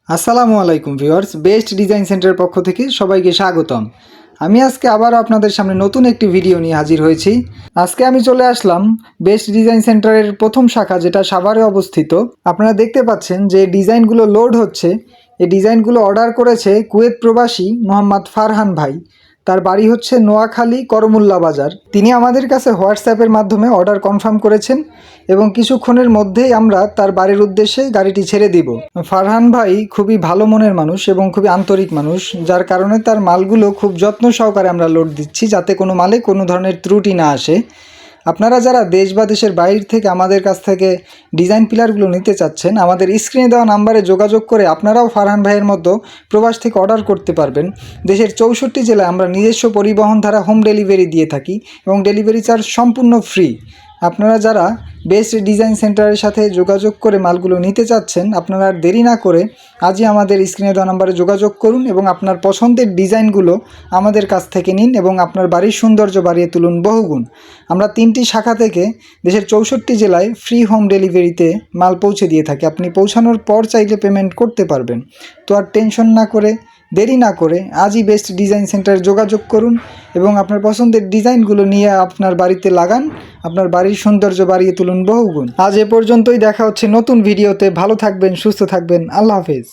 আসসালামু আলাইকুম viewers, best design সেন্টারের পক্ষ থেকে সবাইকে স্বাগতম। আমি আজকে আবারও আপনাদের সামনে নতুন একটি ভিডিও নিয়ে হাজির হয়েছি। আজকে আমি চলে আসলাম বেস্ট ডিজাইন সেন্টারের প্রথম শাখা, যেটা সাভারে অবস্থিত। আপনারা দেখতে পাচ্ছেন যে ডিজাইনগুলো লোড হচ্ছে। এই ডিজাইনগুলো অর্ডার করেছে কুয়েত প্রবাসী মোহাম্মদ ফারহান ভাই। তার বাড়ি হচ্ছে নোয়াখালী করমুল্লা বাজার। তিনি আমাদের কাছে হোয়াটসঅ্যাপের মাধ্যমে অর্ডার কনফার্ম করেছেন এবং কিছুক্ষণের মধ্যেই আমরা তার বাড়ির উদ্দেশ্যে গাড়িটি ছেড়ে দিব। ফারহান ভাই খুবই ভালো মনের মানুষ এবং খুবই আন্তরিক মানুষ, যার কারণে তার মালগুলো খুব যত্ন সহকারে আমরা লোড দিচ্ছি, যাতে কোনো মালে কোনো ধরনের ত্রুটি না আসে। আপনারা যারা দেশ বা দেশের বাইরে থেকে আমাদের কাছ থেকে ডিজাইন পিলারগুলো নিতে চাচ্ছেন, আমাদের স্ক্রিনে দেওয়া নাম্বারে যোগাযোগ করে আপনারাও ফারহান ভাইয়ের মতো প্রবাস থেকে অর্ডার করতে পারবেন। দেশের 64 জেলায় আমরা নিজস্ব পরিবহন দ্বারা হোম ডেলিভারি দিয়ে থাকি এবং ডেলিভারি চার্জ সম্পূর্ণ ফ্রি। আপনারা যারা বেস্ট ডিজাইন সেন্টারের সাথে যোগাযোগ করে মালগুলো নিতে চাচ্ছেন, আপনারা আর দেরি না করে আজই আমাদের স্ক্রিনে দেওয়া নাম্বারে যোগাযোগ করুন এবং আপনার পছন্দের ডিজাইনগুলো আমাদের কাছ থেকে নিন এবং আপনার বাড়ির সৌন্দর্য বাড়িয়ে তুলুন বহুগুণ। আমরা 3টি শাখা থেকে দেশের 64 জেলায় ফ্রি হোম ডেলিভারিতে মাল পৌঁছে দিয়ে থাকি। আপনি পৌঁছানোর পর চাইলে পেমেন্ট করতে পারবেন। তো আর টেনশন না করে, দেরি না করে আজই বেস্ট ডিজাইন সেন্টারে যোগাযোগ করুন এবং আপনার পছন্দের ডিজাইনগুলো নিয়ে আপনার বাড়িতে লাগান। আপনার বাড়ির সৌন্দর্য বাড়িয়ে তুলুন বহুগুণ। আজ এ পর্যন্তই, দেখা হচ্ছে নতুন ভিডিওতে। ভালো থাকবেন, সুস্থ থাকবেন। আল্লাহ হাফেজ।